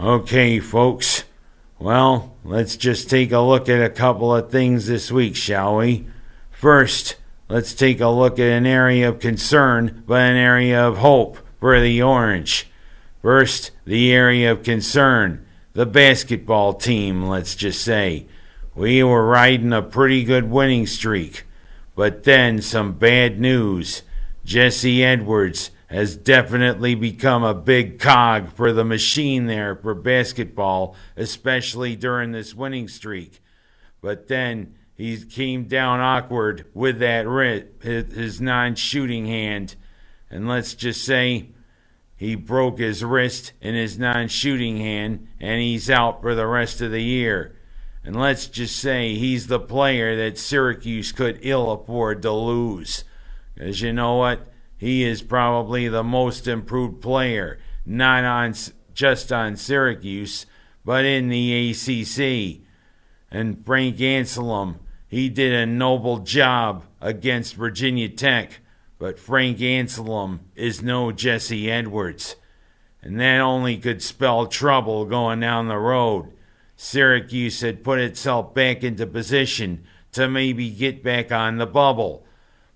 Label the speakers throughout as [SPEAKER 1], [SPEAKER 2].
[SPEAKER 1] Okay, folks. Well, let's just take a look at a couple of things this week, shall we? First, let's take a look at an area of concern, but an area of hope for the Orange. First, the area of concern. The basketball team, let's just say. We were riding a pretty good winning streak. But then some bad news. Jesse Edwards has definitely become a big cog for the machine there for basketball, especially during this winning streak. But then he came down awkward with that his non-shooting hand. And let's just say he broke his wrist in his non-shooting hand, and he's out for the rest of the year. And let's just say he's the player that Syracuse could ill afford to lose. Because you know what? He is probably the most improved player, not just on Syracuse, but in the ACC. And Frank Anselm, he did a noble job against Virginia Tech, but Frank Anselm is no Jesse Edwards. And that only could spell trouble going down the road. Syracuse had put itself back into position to maybe get back on the bubble.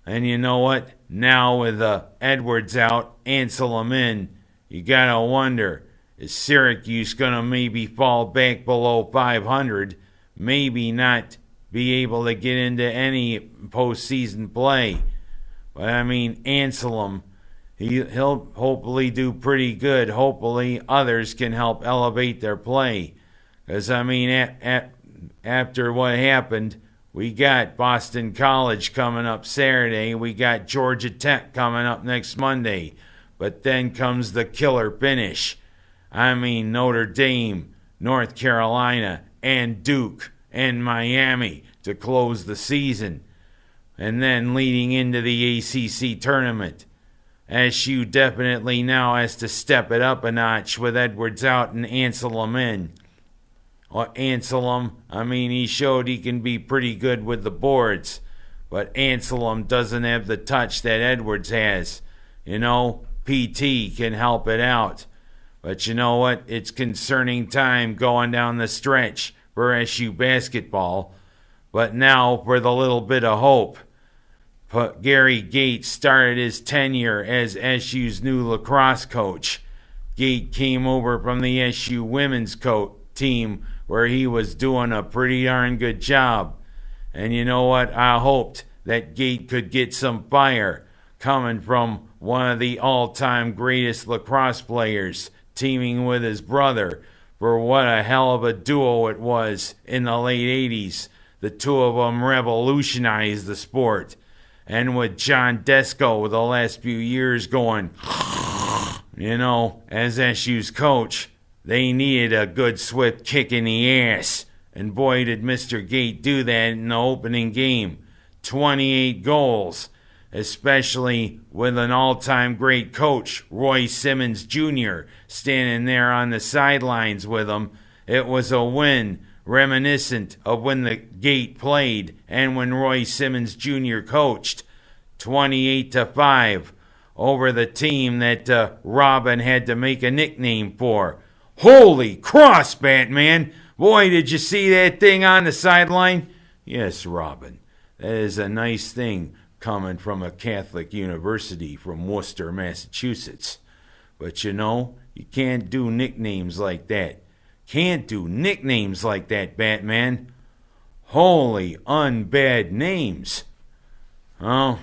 [SPEAKER 1] And you know what? Now with Edwards out, Anselm in, you gotta wonder, is Syracuse gonna maybe fall back below 500? Maybe not be able to get into any postseason play. But I mean, Anselm, he'll hopefully do pretty good. Hopefully others can help elevate their play. Because, I mean, after what happened, we got Boston College coming up Saturday. We got Georgia Tech coming up next Monday. But then comes the killer finish. I mean, Notre Dame, North Carolina, and Duke, and Miami to close the season. And then leading into the ACC tournament. SU definitely now has to step it up a notch with Edwards out and Anselm in. Anselm, I mean, he showed he can be pretty good with the boards, but Anselm doesn't have the touch that Edwards has. You know, PT can help it out. But you know what? It's concerning time going down the stretch for SU basketball. But now for the little bit of hope. Gary Gait started his tenure as SU's new lacrosse coach. Gait came over from the SU women's team where he was doing a pretty darn good job. And you know what? I hoped that Gait could get some fire coming from one of the all-time greatest lacrosse players, teaming with his brother, for what a hell of a duo it was in the late 80s. The two of them revolutionized the sport. And with John Desko the last few years going, you know, as SU's coach, they needed a good swift kick in the ass. And boy, did Mr. Gait do that in the opening game. 28 goals, especially with an all-time great coach, Roy Simmons Jr., standing there on the sidelines with him. It was a win reminiscent of when the Gait played and when Roy Simmons Jr. coached. 28-5 over the team that Robin had to make a nickname for. Holy cross, Batman! Boy, did you see that thing on the sideline? Yes, Robin. That is a nice thing coming from a Catholic university from Worcester, Massachusetts. But you know, you can't do nicknames like that. Can't do nicknames like that, Batman. Holy unbad names. Oh,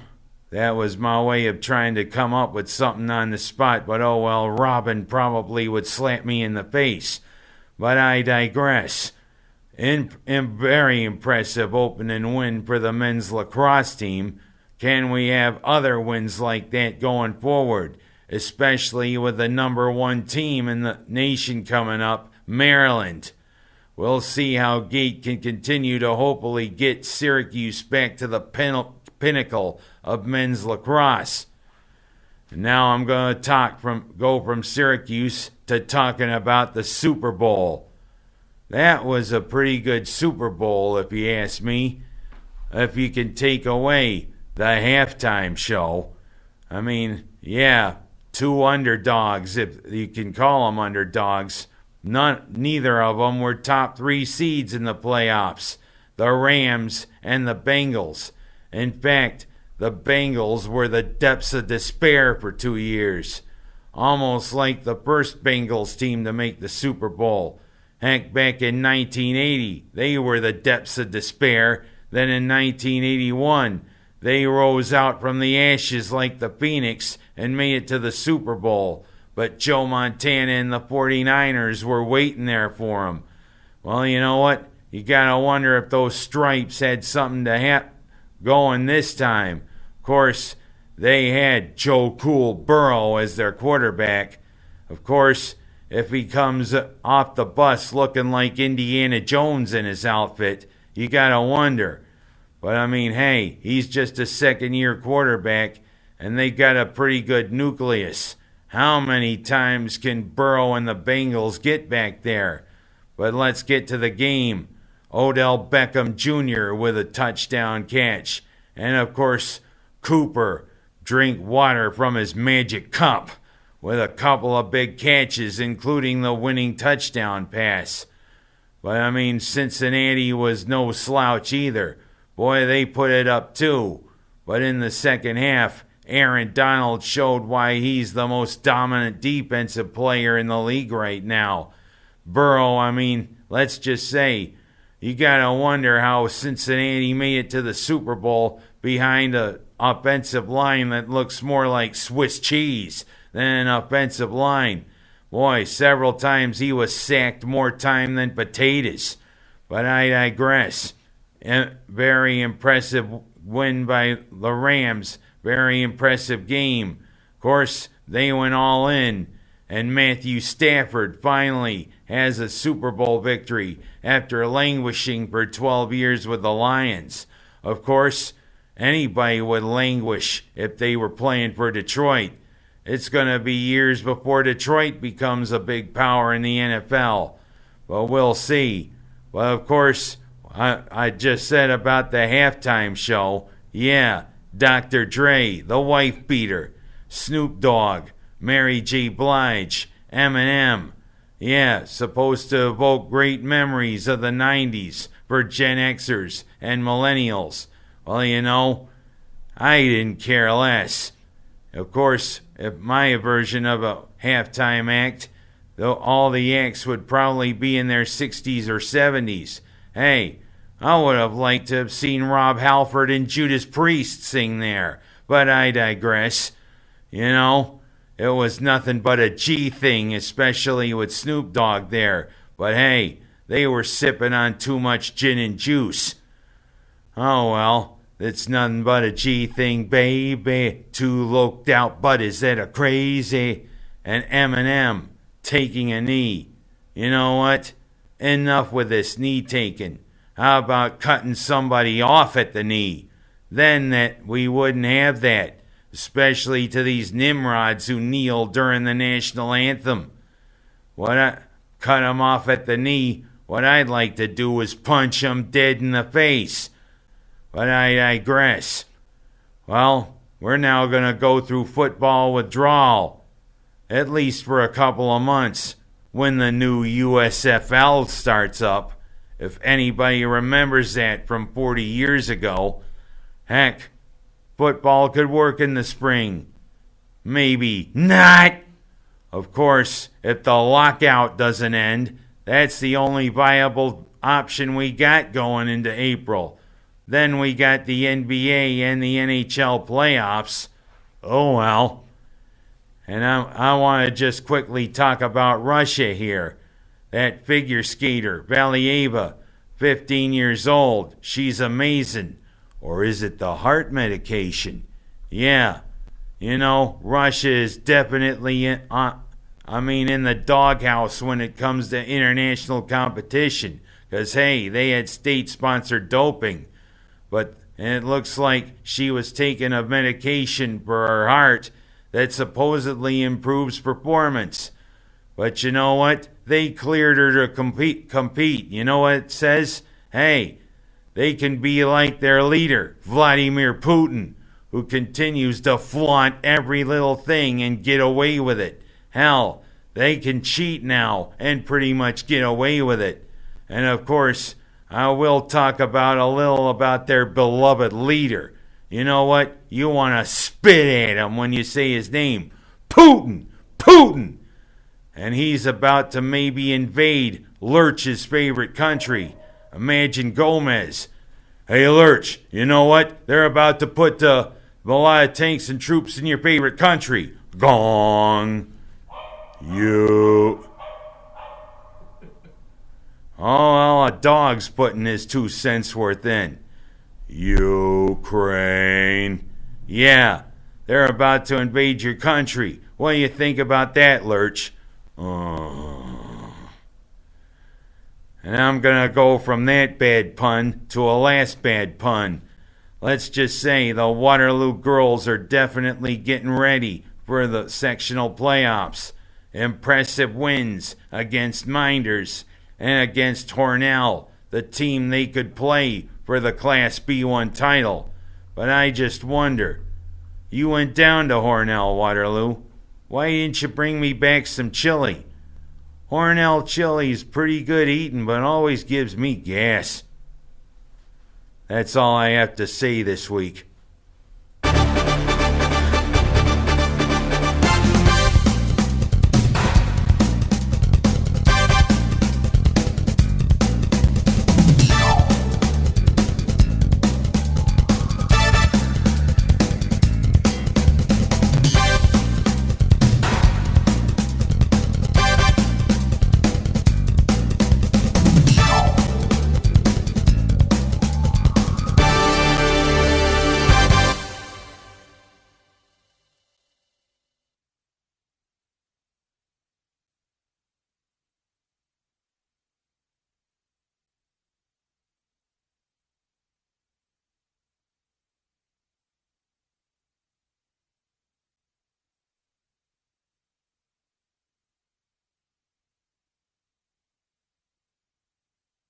[SPEAKER 1] that was my way of trying to come up with something on the spot, but oh well, Robin probably would slap me in the face. But I digress. Very impressive opening win for the men's lacrosse team. Can we have other wins like that going forward, especially with the number one team in the nation coming up, Maryland? We'll see how Gait can continue to hopefully get Syracuse back to the pinnacle of men's lacrosse. And now I'm going to go from Syracuse to talking about the Super Bowl. That was a pretty good Super Bowl, if you ask me. If you can take away the halftime show. I mean, yeah, two underdogs, if you can call them underdogs, Neither of them were top 3 seeds in the playoffs, the Rams and the Bengals. In fact, the Bengals were the depths of despair for 2 years. Almost like the first Bengals team to make the Super Bowl. Heck, back in 1980, they were the depths of despair. Then in 1981, they rose out from the ashes like the Phoenix and made it to the Super Bowl. But Joe Montana and the 49ers were waiting there for them. Well, you know what? You gotta wonder if those stripes had something to going this time. Of course, they had Joe Cool Burrow as their quarterback. Of course, if he comes off the bus looking like Indiana Jones in his outfit, you gotta wonder. But I mean, hey, he's just a second-year quarterback, and they got a pretty good nucleus. How many times can Burrow and the Bengals get back there? But let's get to the game. Odell Beckham Jr. with a touchdown catch. And of course, Cooper drink water from his magic cup with a couple of big catches, including the winning touchdown pass. But I mean, Cincinnati was no slouch either. Boy, they put it up too. But in the second half, Aaron Donald showed why he's the most dominant defensive player in the league right now. Burrow, I mean, let's just say, you gotta wonder how Cincinnati made it to the Super Bowl behind an offensive line that looks more like Swiss cheese than an offensive line. Boy, several times he was sacked more time than potatoes. But I digress. Very impressive win by the Rams. Very impressive game. Of course, they went all in. And Matthew Stafford finally has a Super Bowl victory after languishing for 12 years with the Lions. Of course, anybody would languish if they were playing for Detroit. It's going to be years before Detroit becomes a big power in the NFL. But we'll see. Well, of course, I just said about the halftime show. Yeah, Dr. Dre, the wife beater, Snoop Dogg, Mary J. Blige, Eminem. Yeah, supposed to evoke great memories of the 90s for Gen Xers and millennials. Well, you know, I didn't care less. Of course, if my version of a halftime act, though all the acts would probably be in their 60s or 70s. Hey, I would have liked to have seen Rob Halford and Judas Priest sing there, but I digress. You know, it was nothing but a G thing, especially with Snoop Dogg there. But hey, they were sipping on too much gin and juice. Oh well, it's nothing but a G thing, baby. Two loped out buddies that are crazy. And Eminem taking a knee. You know what? Enough with this knee taking. How about cutting somebody off at the knee? Then that we wouldn't have that, especially to these nimrods who kneel during the national anthem. Cut them off at the knee. What I'd like to do is punch them dead in the face. But I digress. Well, we're now going to go through football withdrawal, at least for a couple of months, when the new USFL starts up. If anybody remembers that from 40 years ago, heck, football could work in the spring. Maybe not. Of course, if the lockout doesn't end, that's the only viable option we got going into April. Then we got the NBA and the NHL playoffs. Oh well. And I want to just quickly talk about Russia here. That figure skater, Valieva, 15 years old. She's amazing. Or is it the heart medication? Yeah. You know, Russia is definitely in the doghouse when it comes to international competition. Because, hey, they had state-sponsored doping. But it looks like she was taking a medication for her heart that supposedly improves performance. But you know what? They cleared her to compete. You know what it says? Hey, they can be like their leader, Vladimir Putin, who continues to flaunt every little thing and get away with it. Hell, They can cheat now and pretty much get away with it. And of course, I will talk about a little about their beloved leader. You know what? You want to spit at him when you say his name. Putin! Putin! And he's about to maybe invade Lurch's favorite country. Imagine Gomez. Hey, Lurch, you know what? They're about to put a lot of tanks and troops in your favorite country. Gong. You. Oh, well, a dog's putting his 2 cents worth in. Ukraine. Yeah, they're about to invade your country. What do you think about that, Lurch? And I'm going to go from that bad pun to a last bad pun. Let's just say the Waterloo girls are definitely getting ready for the sectional playoffs. Impressive wins against Mynderse and against Hornell, the team they could play for the Class B1 title. But I just wonder, you went down to Hornell, Waterloo. Why didn't you bring me back some chili? Hornell chili's pretty good eating, but always gives me gas. That's all I have to say this week.